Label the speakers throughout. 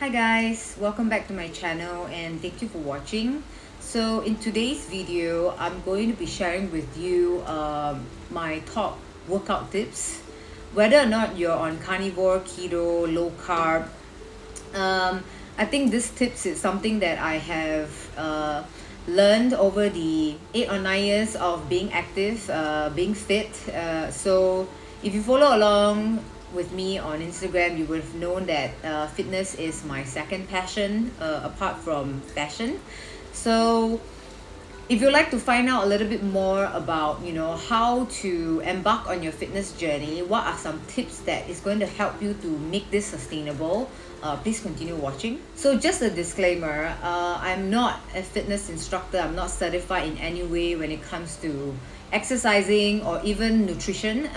Speaker 1: Hi guys, welcome back to my channel and thank you for watching. So in today's video, I'm going to be sharing with you my top workout tips. Whether or not you're on carnivore, keto, low carb, I think this tips is something that I have learned over the 8 or 9 years of being active, being fit. So if you follow along with me on Instagram, you would have known that fitness is my second passion apart from fashion. So if you'd like to find out a little bit more about how to embark on your fitness journey, what are some tips that is going to help you to make this sustainable, please continue watching. So just a disclaimer, I'm not a fitness instructor. I'm not certified in any way when it comes to exercising or even nutrition.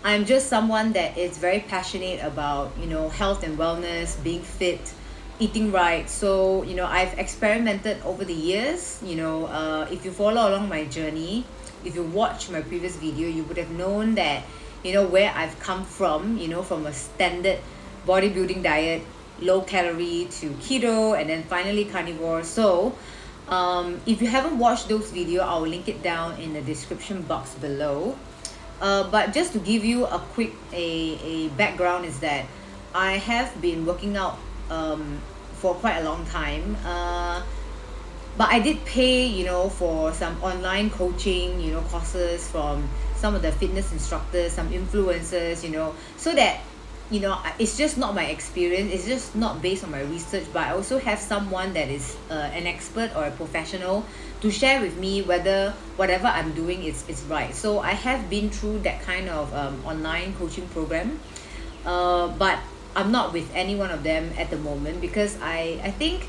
Speaker 1: I'm just someone that is very passionate about health and wellness, being fit, eating right. So I've experimented over the years. If you follow along my journey, if you watch my previous video, you would have known that where I've come from. From a standard bodybuilding diet, low calorie, to keto, and then finally carnivore. So if you haven't watched those videos, I'll link it down in the description box below. But just to give you a quick a background is that I have been working out for quite a long time, but I did pay for some online coaching courses from some of the fitness instructors, some influencers, so that it's just not my experience, it's just not based on my research, but I also have someone that is an expert or a professional to share with me whether whatever I'm doing is right. So I have been through that kind of online coaching program, but I'm not with any one of them at the moment because I think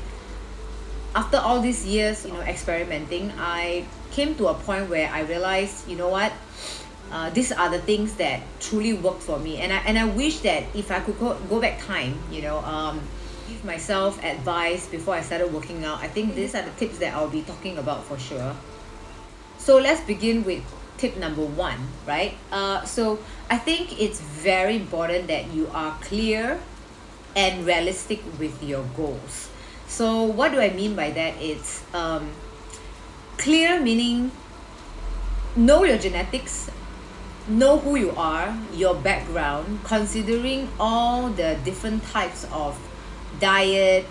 Speaker 1: after all these years experimenting, I came to a point where I realized what, these are the things that truly work for me, and I wish that if I could go back time, give myself advice before I started working out. I think these are the tips that I'll be talking about for sure. So let's begin with tip number one, right? So I think it's very important that you are clear and realistic with your goals. So what do I mean by that? It's clear, meaning know your genetics, know who you are, your background, considering all the different types of diet,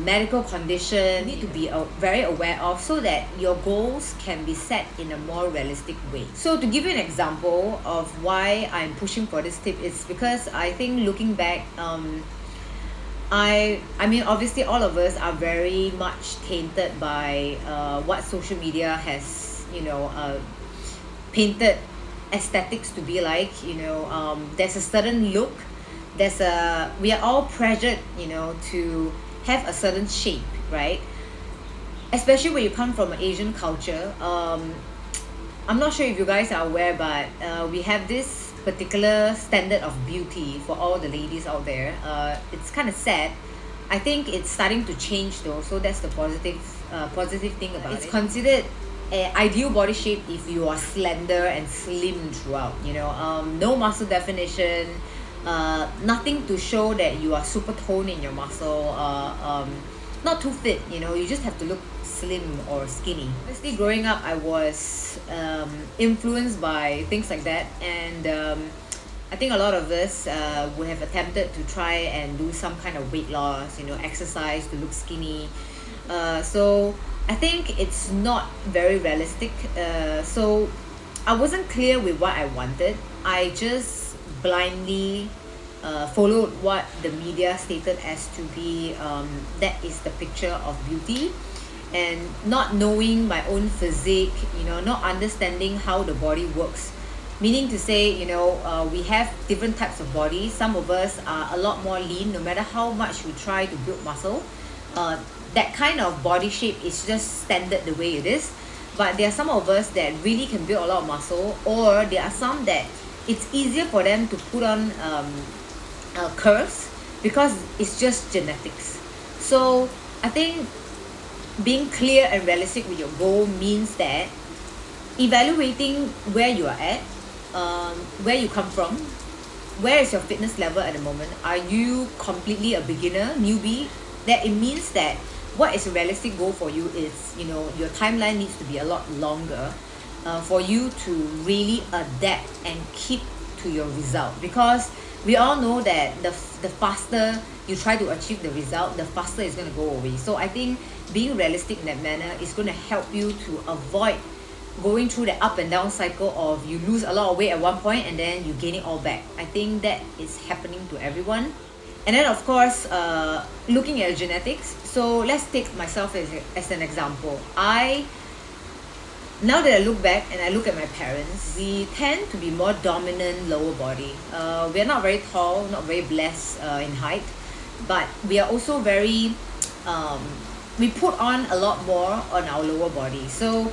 Speaker 1: medical condition, you need to be very aware of, so that your goals can be set in a more realistic way. So to give you an example of why I'm pushing for this tip, is because I think looking back, I mean, obviously all of us are very much tainted by what social media has painted aesthetics to be like. There's a certain look, we are all pressured to have a certain shape, right? Especially when you come from an Asian culture. I'm not sure if you guys are aware, but we have this particular standard of beauty for all the ladies out there. It's kind of sad. I think it's starting to change though, so that's the positive thing about it. It's considered an ideal body shape if you are slender and slim throughout. No muscle definition, nothing to show that you are super toned in your muscle, not too fit. You just have to look slim or skinny. Obviously growing up, I was influenced by things like that, and I think a lot of us would have attempted to try and do some kind of weight loss, exercise to look skinny. So I think it's not very realistic. So I wasn't clear with what I wanted. I just blindly followed what the media stated as to be that is the picture of beauty, and not knowing my own physique, not understanding how the body works. Meaning to say, we have different types of bodies. Some of us are a lot more lean. No matter how much we try to build muscle, that kind of body shape is just standard the way it is. But there are some of us that really can build a lot of muscle, or there are some that it's easier for them to put on curves because it's just genetics. So I think being clear and realistic with your goal means that evaluating where you are at, where you come from, where is your fitness level at the moment? Are you completely a beginner, newbie? That it means that what is a realistic goal for you is, your timeline needs to be a lot longer for you to really adapt and keep to your result, because we all know that the faster you try to achieve the result, the faster it's going to go away. So I think being realistic in that manner is going to help you to avoid going through the up and down cycle of you lose a lot of weight at one point and then you gain it all back. I think that is happening to everyone. And then of course, looking at genetics. So let's take myself as an example. Now that I look back and I look at my parents, we tend to be more dominant lower body. We're not very tall, not very blessed in height, but we are also very, we put on a lot more on our lower body. So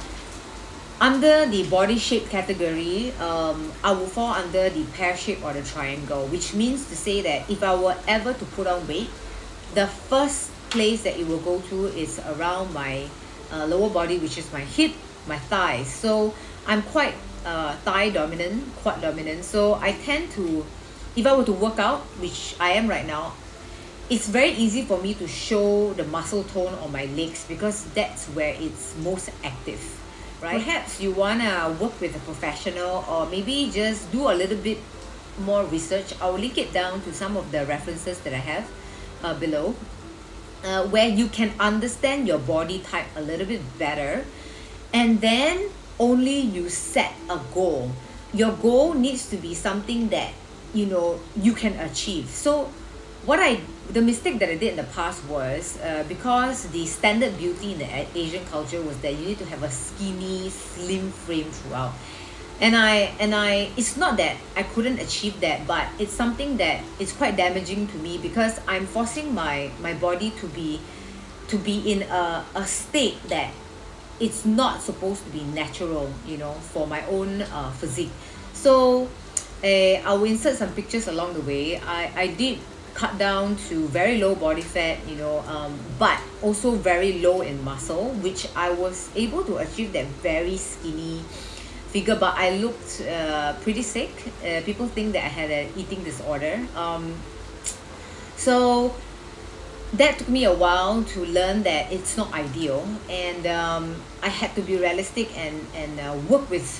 Speaker 1: under the body shape category, I will fall under the pear shape or the triangle, which means to say that if I were ever to put on weight, the first place that it will go to is around my lower body, which is my hip, my thighs. So I'm quite thigh dominant, quad dominant. So I tend to, if I were to work out, which I am right now, it's very easy for me to show the muscle tone on my legs because that's where it's most active. Right? Perhaps you want to work with a professional or maybe just do a little bit more research. I'll link it down to some of the references that I have below, where you can understand your body type a little bit better, and then only you set a goal. Your goal needs to be something that you can achieve. So the mistake that I did in the past was because the standard beauty in the Asian culture was that you need to have a skinny, slim frame throughout. And it's not that I couldn't achieve that, but it's something that is quite damaging to me because I'm forcing my body to be in a state that it's not supposed to be natural, for my own physique. So I will insert some pictures along the way. I did cut down to very low body fat, but also very low in muscle, which I was able to achieve that very skinny figure, but I looked pretty sick. People think that I had an eating disorder. So that took me a while to learn that it's not ideal, and I had to be realistic and work with,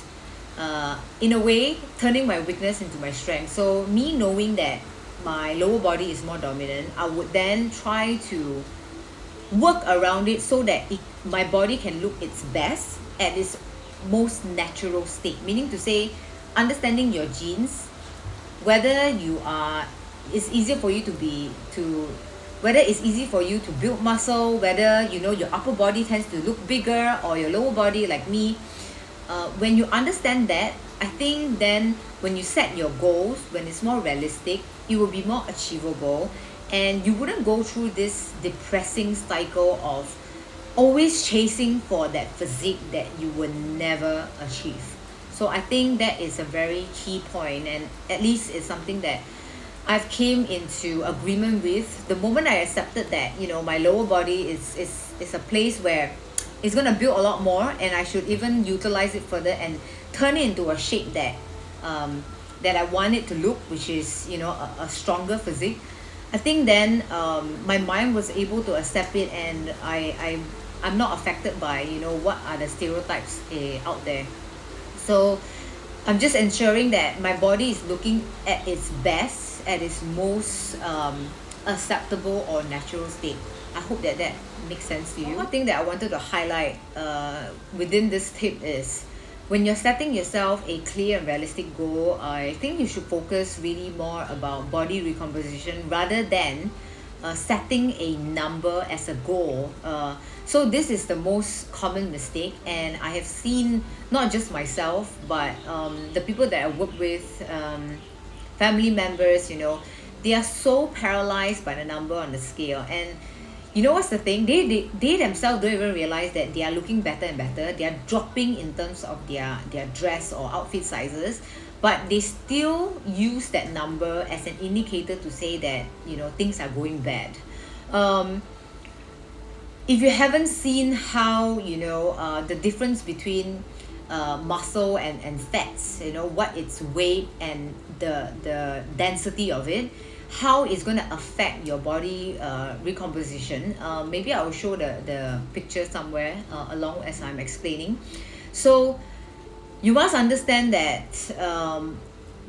Speaker 1: in a way, turning my weakness into my strength. So me knowing that my lower body is more dominant, I would then try to work around it so that my body can look its best at its most natural state. Meaning to say, understanding your genes, whether it's easier for you whether it's easy for you to build muscle, whether your upper body tends to look bigger or your lower body like me. When you understand that, I think then when you set your goals, when it's more realistic, it will be more achievable, and you wouldn't go through this depressing cycle of always chasing for that physique that you will never achieve. So I think that is a very key point, and at least it's something that I've came into agreement with. The moment I accepted that my lower body is a place where it's going to build a lot more, and I should even utilize it further and turn it into a shape that that I want it to look, which is a stronger physique. I think then my mind was able to accept it, and I'm not affected by what are the stereotypes out there. So I'm just ensuring that my body is looking at its best, at its most acceptable or natural state. I hope that makes sense to you. One thing that I wanted to highlight within this tip is, when you're setting yourself a clear and realistic goal, I think you should focus really more about body recomposition rather than setting a number as a goal. So this is the most common mistake, and I have seen not just myself, but the people that I work with, family members, they are so paralyzed by the number on the scale. And what's the thing? They themselves don't even realize that they are looking better and better. They are dropping in terms of their dress or outfit sizes, but they still use that number as an indicator to say that things are going bad. If you haven't seen how the difference between muscle and fats, you know, what its weight and the density of it, how it's going to affect your body recomposition. Maybe I will show the picture somewhere along as I'm explaining. So you must understand that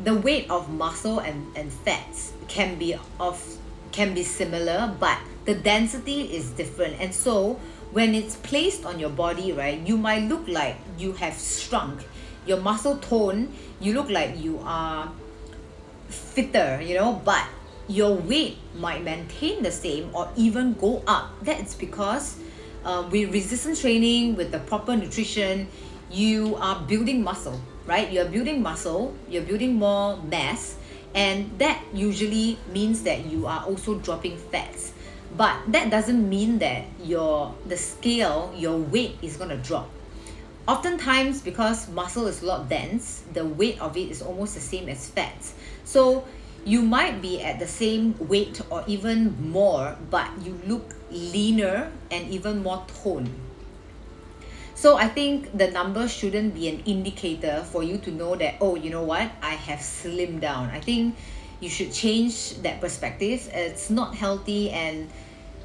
Speaker 1: the weight of muscle and fats can be similar, but the density is different. And so when it's placed on your body, right, you might look like you have shrunk your muscle tone, you look like you are fitter, you know, but your weight might maintain the same or even go up. That's because with resistance training, with the proper nutrition, you are building muscle, right? You're building muscle, you're building more mass, and that usually means that you are also dropping fats. But that doesn't mean that your weight is going to drop. Oftentimes, because muscle is a lot dense, the weight of it is almost the same as fats. So you might be at the same weight or even more, but you look leaner and even more toned. So I think the number shouldn't be an indicator for you to know that, oh, you know what, I have slimmed down. I think you should change that perspective. It's not healthy and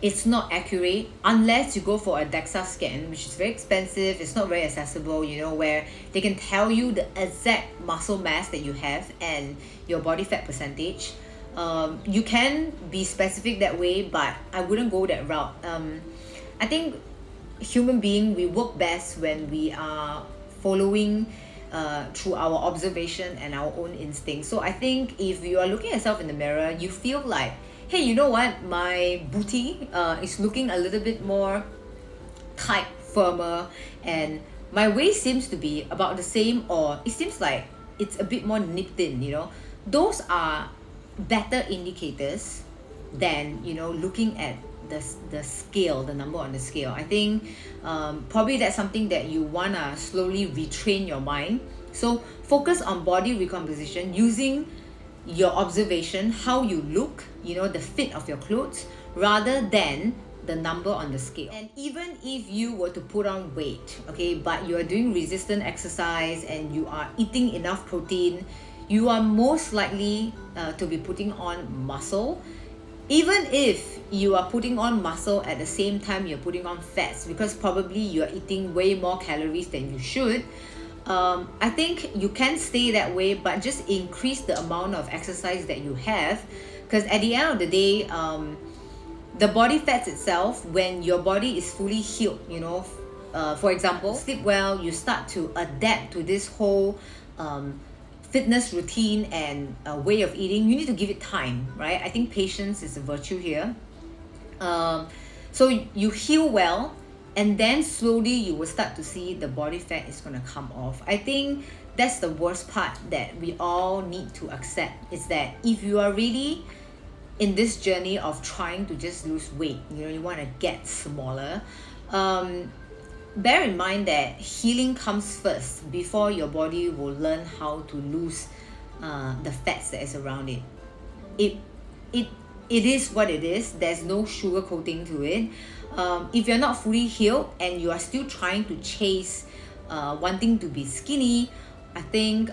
Speaker 1: it's not accurate unless you go for a DEXA scan, which is very expensive. It's not very accessible, you know, where they can tell you the exact muscle mass that you have and your body fat percentage. You can be specific that way, but I wouldn't go that route. I think human being, we work best when we are following through our observation and our own instinct. So I think if you are looking at yourself in the mirror, you feel like, hey, you know what, my booty is looking a little bit more tight, firmer, and my waist seems to be about the same, or it seems like it's a bit more nipped in, you know. Those are better indicators than, you know, looking at the scale, the number on the scale. I think probably that's something that you want to slowly retrain your mind. So focus on body recomposition using your observation, how you look, you know, the fit of your clothes, rather than the number on the scale. And even if you were to put on weight, okay, but you are doing resistant exercise and you are eating enough protein, you are most likely to be putting on muscle, even if you are putting on muscle at the same time you're putting on fats, because probably you're eating way more calories than you should. I think you can stay that way, but just increase the amount of exercise that you have, because at the end of the day, the body fats itself, when your body is fully healed, you know, for example, sleep well, you start to adapt to this whole fitness routine and way of eating. You need to give it time, right? I think patience is a virtue here. So you heal well, and then slowly you will start to see the body fat is going to come off. I think that's the worst part that we all need to accept, is that if you are really in this journey of trying to just lose weight, you know, you want to get smaller, bear in mind that healing comes first before your body will learn how to lose the fats that is around it. It is what it is. There's no sugar coating to it. If you're not fully healed and you are still trying to chase wanting to be skinny, I think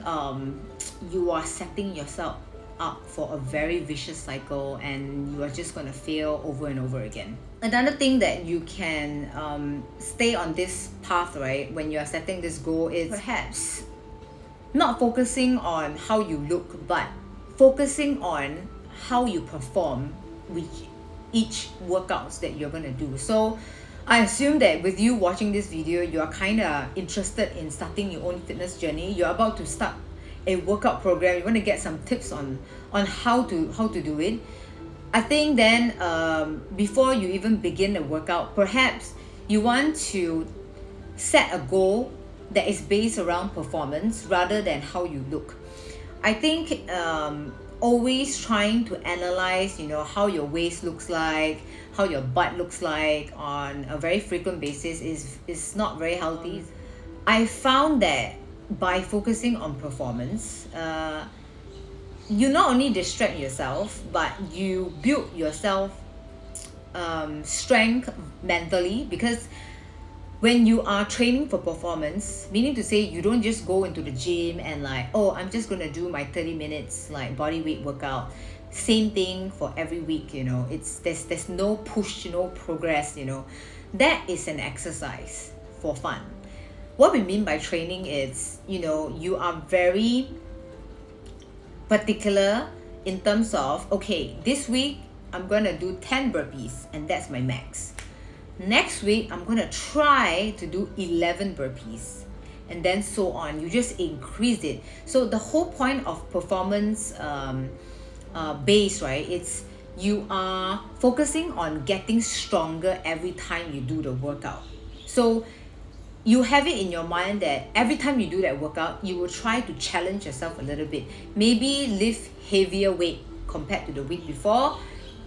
Speaker 1: you are setting yourself up for a very vicious cycle, and you are just going to fail over and over again. Another thing that you can stay on this path, right, when you are setting this goal, is perhaps not focusing on how you look, but focusing on how you perform with each workouts that you're going to do. So I assume that with you watching this video, you are kind of interested in starting your own fitness journey. You're about to start a workout program. You want to get some tips on how to do it. I think then before you even begin the workout, perhaps you want to set a goal that is based around performance rather than how you look. I think always trying to analyze, you know, how your waist looks like, how your butt looks like on a very frequent basis is not very healthy. I found that by focusing on performance, you not only distract yourself, but you build yourself strength mentally, because when you are training for performance, meaning to say you don't just go into the gym and like, oh, I'm just gonna do my 30 minutes like body weight workout. Same thing for every week, you know. There's no push, no progress, you know. That is an exercise for fun. What we mean by training is, you know, you are very particular in terms of, okay, this week I'm gonna do 10 burpees and that's my max. Next week, I'm going to try to do 11 burpees and then so on. You just increase it. So the whole point of performance base, right? It's you are focusing on getting stronger every time you do the workout. So you have it in your mind that every time you do that workout, you will try to challenge yourself a little bit. Maybe lift heavier weight compared to the week before.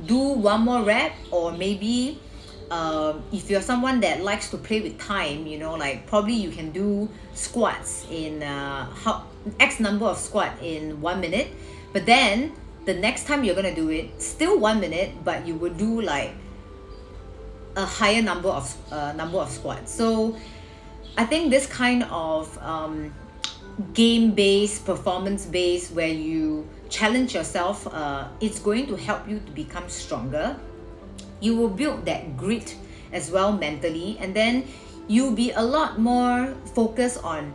Speaker 1: Do one more rep, or maybe if you're someone that likes to play with time, you know, like probably you can do squats in X number of squat in 1 minute, but then the next time you're gonna do it, still 1 minute, but you would do like a higher number of squats. So I think this kind of game-based, performance-based, where you challenge yourself, it's going to help you to become stronger. You will build that grit as well mentally, and then you'll be a lot more focused on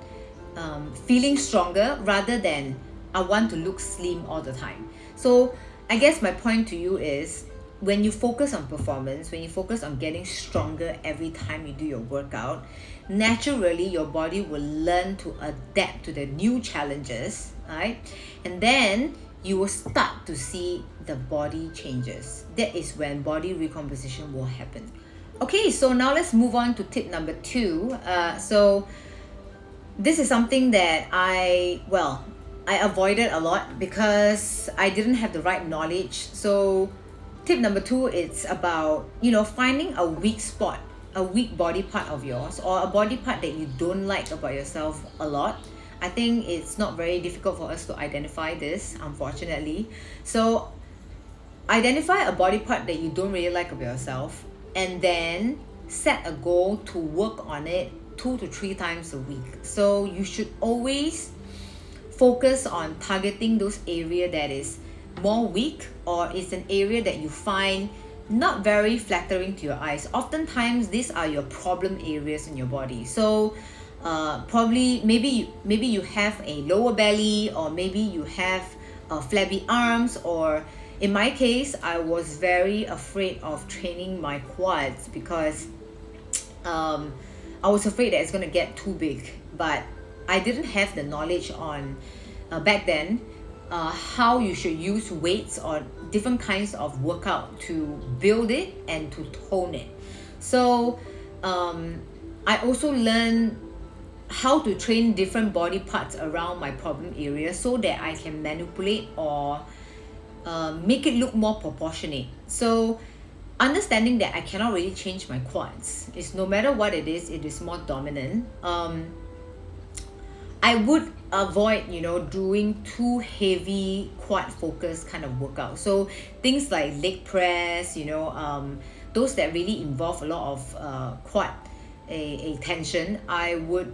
Speaker 1: feeling stronger rather than I want to look slim all the time. So I guess my point to you is, when you focus on performance, when you focus on getting stronger every time you do your workout, naturally your body will learn to adapt to the new challenges, right? And then you will start to see the body changes. That is when body recomposition will happen. Okay, so now let's move on to tip number 2. So this is something that I avoided a lot because I didn't have the right knowledge. So tip number 2, it's about, you know, finding a weak spot, a weak body part of yours, or a body part that you don't like about yourself a lot. I think it's not very difficult for us to identify this, unfortunately. So identify a body part that you don't really like about yourself, and then set a goal to work on it 2 to 3 times a week. So you should always focus on targeting those area that is more weak, or it's an area that you find not very flattering to your eyes. Oftentimes these are your problem areas in your body. So probably maybe you have a lower belly, or maybe you have flabby arms, or in my case I was very afraid of training my quads because I was afraid that it's going to get too big. But I didn't have the knowledge on back then how you should use weights or different kinds of workout to build it and to tone it. So I also learned how to train different body parts around my problem area so that I can manipulate or make it look more proportionate. So understanding that I cannot really change my quads, is no matter what it is more dominant. I would avoid, you know, doing too heavy quad focused kind of workout. So things like leg press, you know, those that really involve a lot of quad a tension, I would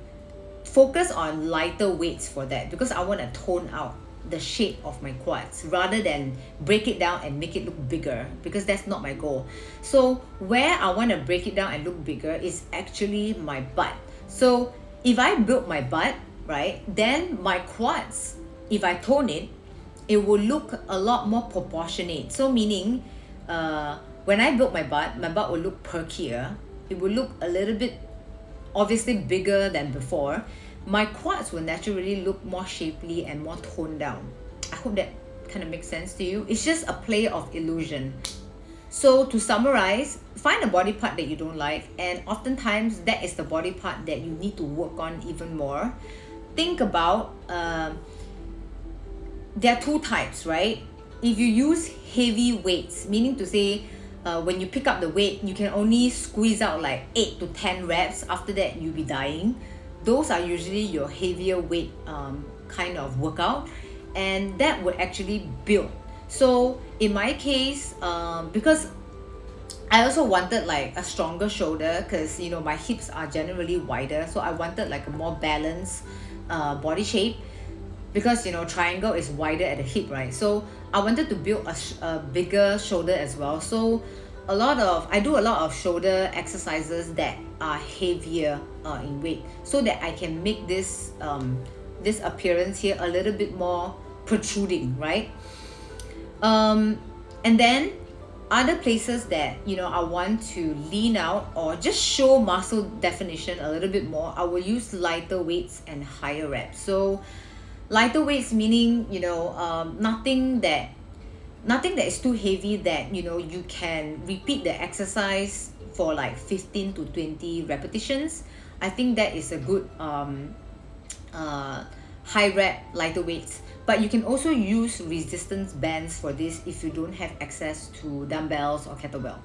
Speaker 1: focus on lighter weights for that, because I want to tone out the shape of my quads rather than break it down and make it look bigger, because that's not my goal. So where I want to break it down and look bigger is actually my butt. So if I build my butt, right, then my quads, if I tone it, it will look a lot more proportionate. So meaning when I build my butt will look perkier. It will look a little bit obviously bigger than before. My quads will naturally look more shapely and more toned down. I hope that kind of makes sense to you. It's just a play of illusion. So to summarize, find a body part that you don't like, and oftentimes that is the body part that you need to work on even more. Think about there are 2 types, right? If you use heavy weights, meaning to say when you pick up the weight, you can only squeeze out like 8 to 10 reps. After that, you'll be dying. Those are usually your heavier weight kind of workout, and that would actually build. So in my case, because I also wanted like a stronger shoulder because you know my hips are generally wider, so I wanted like a more balanced body shape, because you know triangle is wider at the hip, right? So I wanted to build a bigger shoulder as well. So I do a lot of shoulder exercises that are heavier in weight, so that I can make this appearance here a little bit more protruding, right? And then other places that you know I want to lean out or just show muscle definition a little bit more, I will use lighter weights and higher reps. So lighter weights meaning, you know, nothing that is too heavy, that you know you can repeat the exercise for like 15 to 20 repetitions. I think that is a good high rep lighter weights. But you can also use resistance bands for this if you don't have access to dumbbells or kettlebell.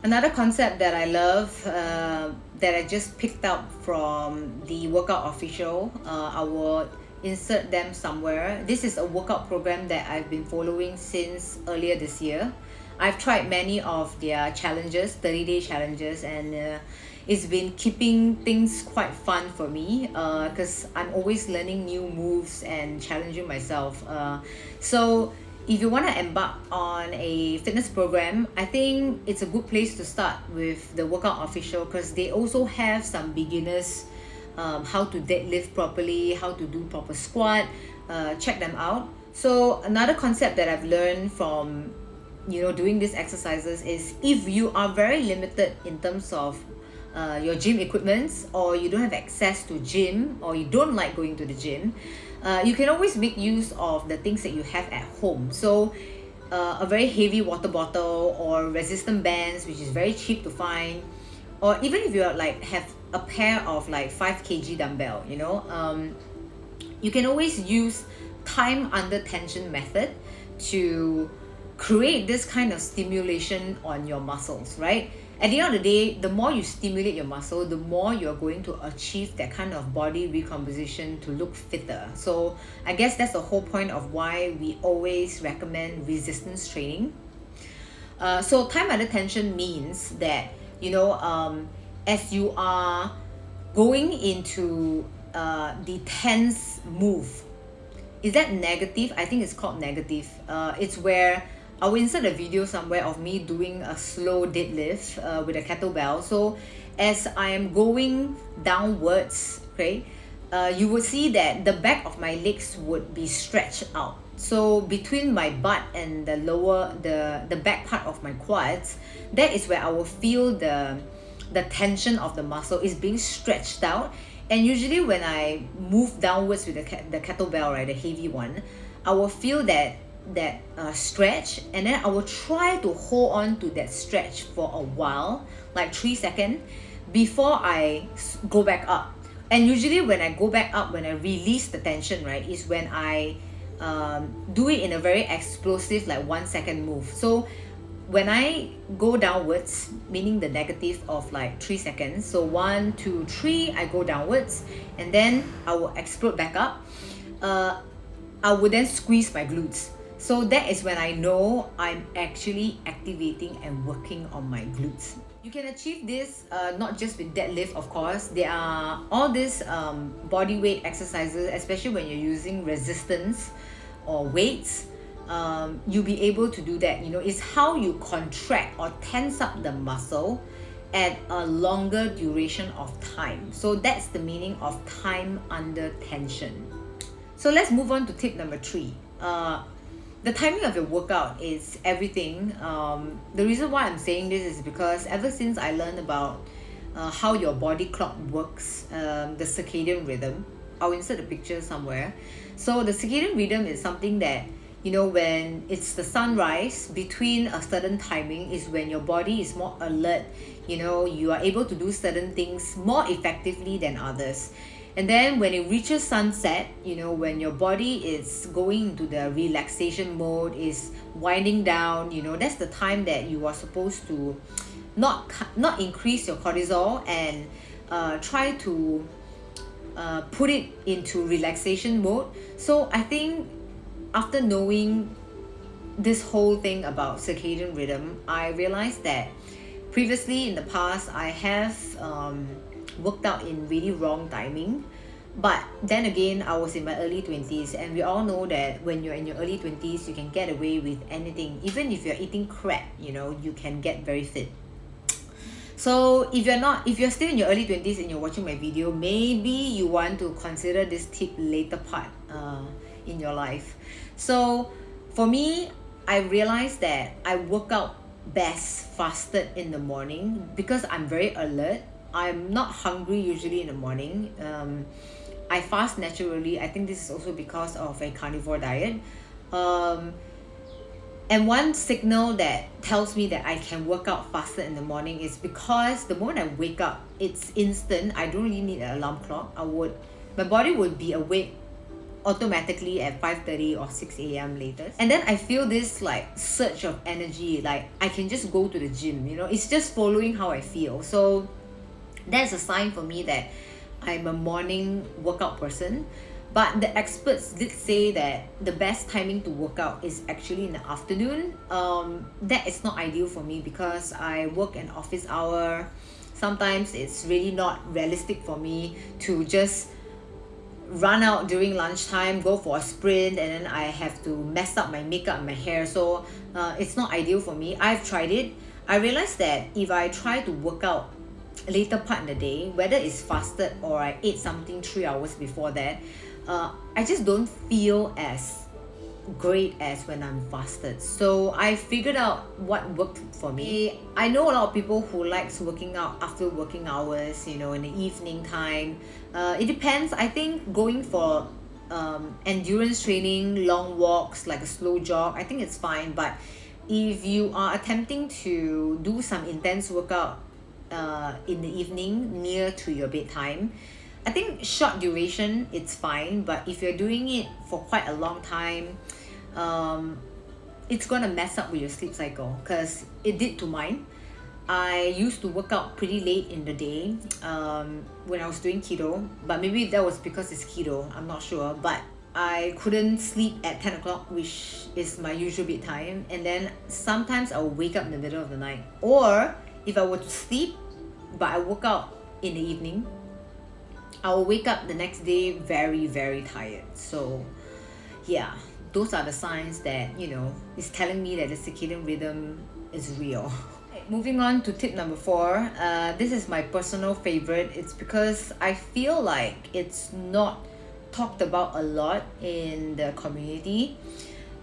Speaker 1: Another concept that I love, that I just picked up from the Workout Official, I will insert them somewhere. This is a workout program that I've been following since earlier this year. I've tried many of their challenges, 30-day challenges, and it's been keeping things quite fun for me, because I'm always learning new moves and challenging myself. So if you want to embark on a fitness program, I think it's a good place to start with the Workout Official, because they also have some beginners, how to deadlift properly, how to do proper squat. Check them out. So another concept that I've learned from you know doing these exercises is, if you are very limited in terms of your gym equipments, or you don't have access to gym, or you don't like going to the gym, you can always make use of the things that you have at home. So a very heavy water bottle, or resistant bands, which is very cheap to find, or even if you're like have a pair of like 5 kg dumbbell, you know, you can always use time under tension method to create this kind of stimulation on your muscles, right? At the end of the day, the more you stimulate your muscle, the more you're going to achieve that kind of body recomposition to look fitter. So I guess that's the whole point of why we always recommend resistance training. So time under tension means that, you know, as you are going into the tense move, is that negative? I think it's called negative. It's where I will insert a video somewhere of me doing a slow deadlift with a kettlebell. So as I am going downwards, okay, you will see that the back of my legs would be stretched out. So between my butt and the back part of my quads, that is where I will feel the tension of the muscle is being stretched out. And usually when I move downwards with the kettlebell, right, the heavy one, I will feel that stretch, and then I will try to hold on to that stretch for a while, like 3 seconds, before I go back up. And usually when I go back up, when I release the tension, right, is when I do it in a very explosive, like 1 second move. So when I go downwards, meaning the negative of like 3 seconds, so 1, 2, 3, I go downwards, and then I will explode back up. I will then squeeze my glutes. So that is when I know I'm actually activating and working on my glutes. You can achieve this not just with deadlift, of course. There are all these body weight exercises, especially when you're using resistance or weights. You'll be able to do that. You know, it's how you contract or tense up the muscle at a longer duration of time. So that's the meaning of time under tension. So let's move on to tip number 3. The timing of your workout is everything. The reason why I'm saying this is because ever since I learned about how your body clock works, the circadian rhythm, I'll insert a picture somewhere. So the circadian rhythm is something that, you know, when it's the sunrise, between a certain timing is when your body is more alert. You know, you are able to do certain things more effectively than others. And then when it reaches sunset, you know, when your body is going into the relaxation mode, is winding down, you know, that's the time that you are supposed to not increase your cortisol and try to put it into relaxation mode. So I think after knowing this whole thing about circadian rhythm, I realized that Previously in the past, I have worked out in really wrong timing. But then again, I was in my early 20s, and we all know that when you're in your early 20s, you can get away with anything. Even if you're eating crap, you can get very fit. So if you're still in your early 20s and you're watching my video, maybe you want to consider this tip later part in your life. So for me, I realized that I work out best fasted in the morning because I'm very alert. I'm not hungry usually in the morning. I fast naturally. I think this is also because of a carnivore diet. And one signal that tells me that I can work out faster in the morning is because the moment I wake up, it's instant. I don't really need an alarm clock. My body would be awake automatically at 5:30 or 6 a.m. latest. And then I feel this like surge of energy, like I can just go to the gym, it's just following how I feel. So that's a sign for me that I'm a morning workout person. But the experts did say that the best timing to work out is actually in the afternoon. That is not ideal for me because I work an office hour. Sometimes it's really not realistic for me to just run out during lunchtime, go for a sprint, and then I have to mess up my makeup and my hair. So it's not ideal for me. I've tried it. I realized that if I try to work out later part in the day, whether it's fasted or I ate something 3 hours before that, I just don't feel as great as when I'm fasted. So I figured out what worked for me. I know a lot of people who likes working out after working hours, in the evening time. It depends. I think going for endurance training, long walks, like a slow jog, I think it's fine. But if you are attempting to do some intense workout in the evening near to your bedtime, I think short duration it's fine. But if you're doing it for quite a long time, it's gonna mess up with your sleep cycle, because it did to mine. I used to work out pretty late in the day when I was doing keto, but maybe that was because it's keto, I'm not sure. But I couldn't sleep at 10 o'clock, which is my usual bedtime, and then sometimes I would wake up in the middle of the night. Or if I were to sleep but I woke out in the evening, I will wake up the next day very, very tired. So yeah, those are the signs that, it's telling me that the circadian rhythm is real. Moving on to tip number 4. This is my personal favorite. It's because I feel like it's not talked about a lot in the community,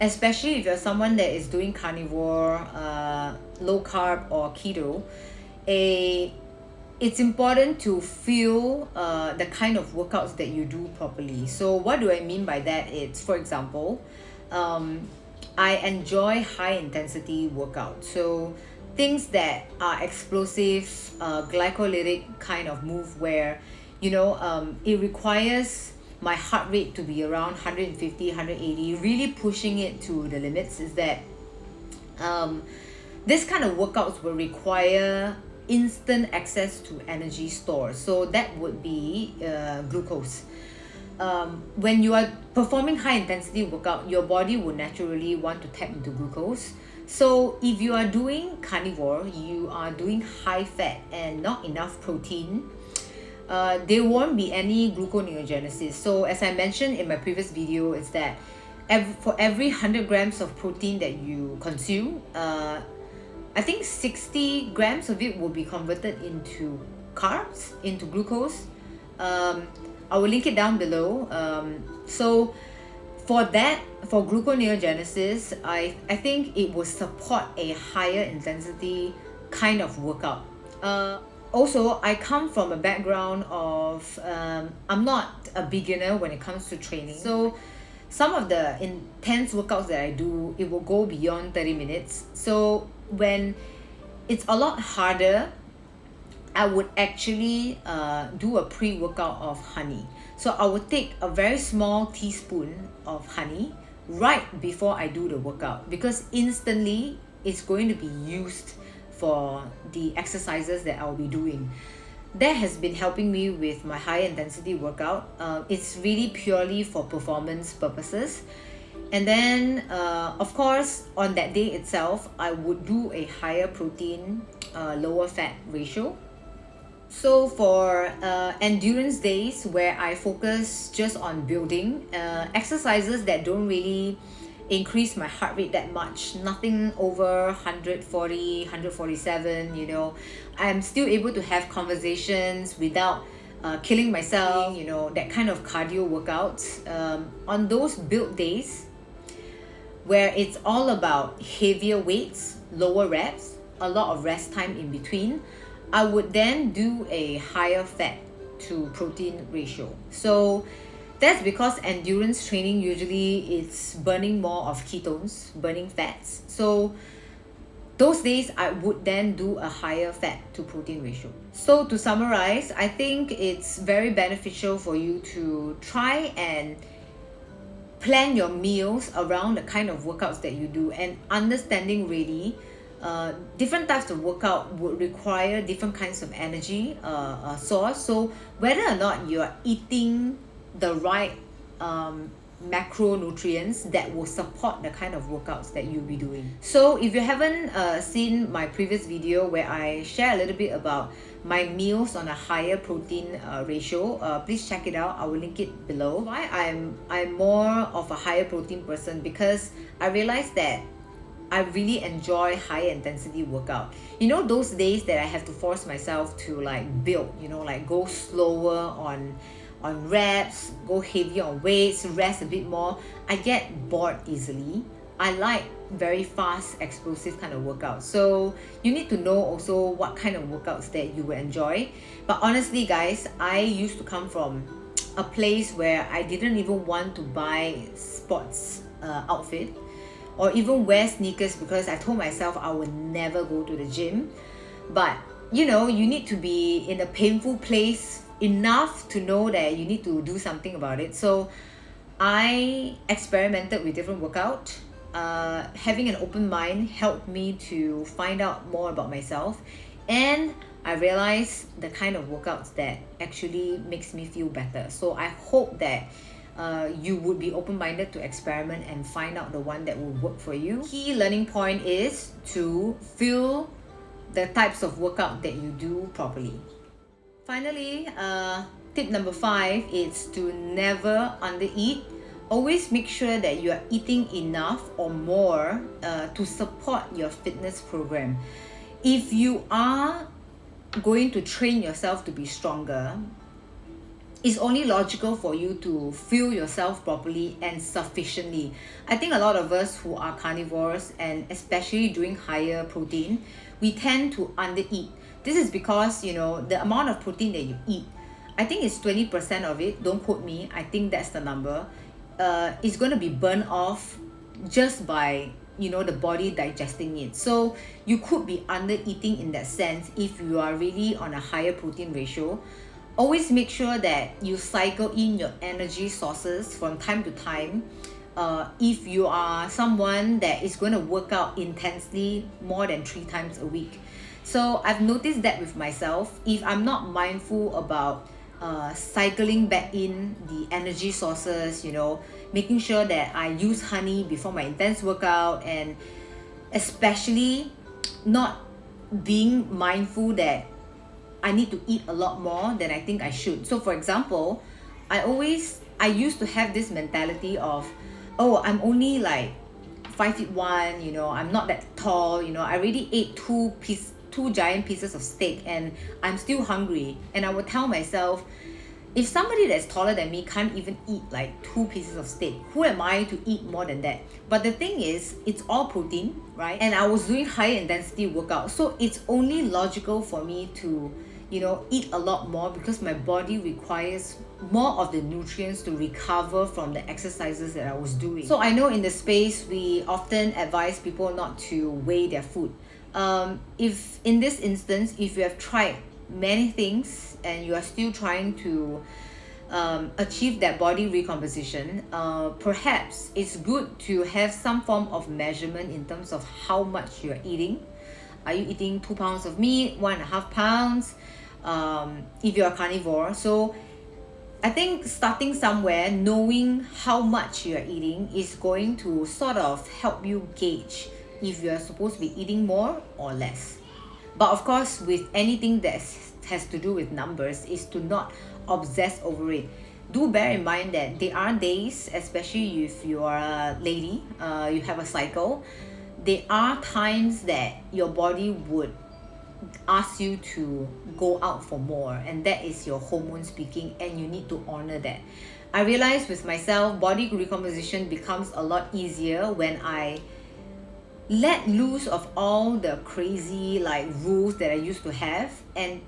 Speaker 1: especially if you're someone that is doing carnivore, low carb or keto. It's important to feel the kind of workouts that you do properly. So what do I mean by that? It's, for example, I enjoy high intensity workouts. So things that are explosive, glycolytic kind of move where, it requires my heart rate to be around 150, 180, really pushing it to the limits. Is that this kind of workouts will require instant access to energy stores. So that would be glucose. When you are performing high intensity workout, your body will naturally want to tap into glucose. So if you are doing carnivore, you are doing high fat and not enough protein, there won't be any gluconeogenesis. So as I mentioned in my previous video, is that for every 100 grams of protein that you consume, I think 60 grams of it will be converted into carbs, into glucose. I will link it down below. So for gluconeogenesis, I think it will support a higher intensity kind of workout. Also, I come from a background of, I'm not a beginner when it comes to training. So some of the intense workouts that I do, it will go beyond 30 minutes. So when it's a lot harder, I would actually do a pre-workout of honey. So I would take a very small teaspoon of honey right before I do the workout, because instantly it's going to be used for the exercises that I'll be doing. That has been helping me with my high intensity workout. It's really purely for performance purposes. And then of course on that day itself, I would do a higher protein lower fat ratio. So for endurance days where I focus just on building exercises that don't really increase my heart rate that much, nothing over 140, 147, you know, I'm still able to have conversations without killing myself, you know, that kind of cardio workouts. On those build days where it's all about heavier weights, lower reps, a lot of rest time in between, I would then do a higher fat to protein ratio. So that's because endurance training usually it's burning more of ketones, burning fats. So those days I would then do a higher fat to protein ratio. So to summarize, I think it's very beneficial for you to try and plan your meals around the kind of workouts that you do, and understanding really different types of workout would require different kinds of energy source. So whether or not you're eating the right macronutrients that will support the kind of workouts that you'll be doing. So if you haven't seen my previous video where I share a little bit about my meals on a higher protein ratio, please check it out. I will link it below. Why I'm more of a higher protein person, because I realized that I really enjoy high intensity workout. You know, those days that I have to force myself to like build, you know, like go slower on reps, go heavier on weights, rest a bit more, I get bored easily. I like very fast, explosive kind of workouts. So you need to know also what kind of workouts that you will enjoy. But honestly guys, I used to come from a place where I didn't even want to buy sports outfit or even wear sneakers, because I told myself I would never go to the gym. But you know, you need to be in a painful place enough to know that you need to do something about it. So I experimented with different workout. Having an open mind helped me to find out more about myself, and I realized the kind of workouts that actually makes me feel better. So I hope that you would be open-minded to experiment and find out the one that will work for you. Key learning point is to feel the types of workout that you do properly. Finally, tip number 5 is to never undereat. Always make sure that you are eating enough or more to support your fitness program. If you are going to train yourself to be stronger, it's only logical for you to fuel yourself properly and sufficiently. I think a lot of us who are carnivores, and especially during higher protein, we tend to undereat. This is because, you know, the amount of protein that you eat, I think it's 20% of it, don't quote me, I think that's the number, is going to be burned off just by, you know, the body digesting it. So you could be under eating in that sense if you are really on a higher protein ratio. Always make sure that you cycle in your energy sources from time to time. If you are someone that is going to work out intensely more than 3 times a week. So I've noticed that with myself, if I'm not mindful about cycling back in the energy sources, you know, making sure that I use honey before my intense workout, and especially not being mindful that I need to eat a lot more than I think I should. So for example, I used to have this mentality of, oh, I'm only like 5'1", you know, I'm not that tall, you know, I already ate two giant pieces of steak and I'm still hungry. And I would tell myself, if somebody that's taller than me can't even eat like 2 pieces of steak, who am I to eat more than that? But the thing is, it's all protein, right? And I was doing high intensity workout, so it's only logical for me to, you know, eat a lot more, because my body requires more of the nutrients to recover from the exercises that I was doing. So I know in the space we often advise people not to weigh their food. If in this instance, if you have tried many things and you are still trying to achieve that body recomposition, perhaps it's good to have some form of measurement in terms of how much you're eating. Are you eating 2 pounds of meat, 1.5 pounds, if you're a carnivore? So I think starting somewhere, knowing how much you're eating is going to sort of help you gauge if you're supposed to be eating more or less. But of course, with anything that has to do with numbers, is to not obsess over it. Do bear in mind that there are days, especially if you are a lady, you have a cycle, there are times that your body would ask you to go out for more, and that is your hormone speaking, and you need to honor that. I realized with myself, body recomposition becomes a lot easier when I let loose of all the crazy like rules that I used to have, and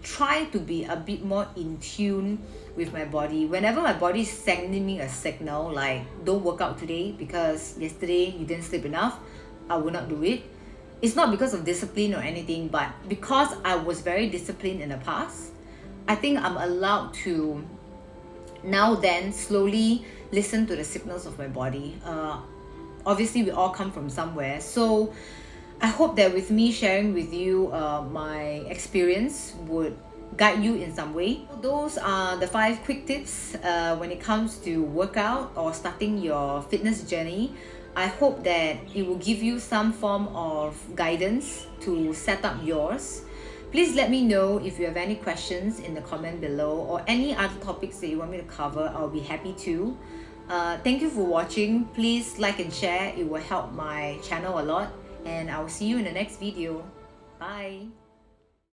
Speaker 1: try to be a bit more in tune with my body. Whenever my body is sending me a signal like don't work out today because yesterday you didn't sleep enough, I will not do it. It's not because of discipline or anything, but because I was very disciplined in the past, I think I'm allowed to now then slowly listen to the signals of my body. Obviously we all come from somewhere, so I hope that with me sharing with you my experience would guide you in some way. Those are the 5 quick tips when it comes to workout or starting your fitness journey. I hope that it will give you some form of guidance to set up yours. Please let me know if you have any questions in the comment below, or any other topics that you want me to cover. I'll be happy to. Thank you for watching. Please like and share. It will help my channel a lot, and I will see you in the next video. Bye.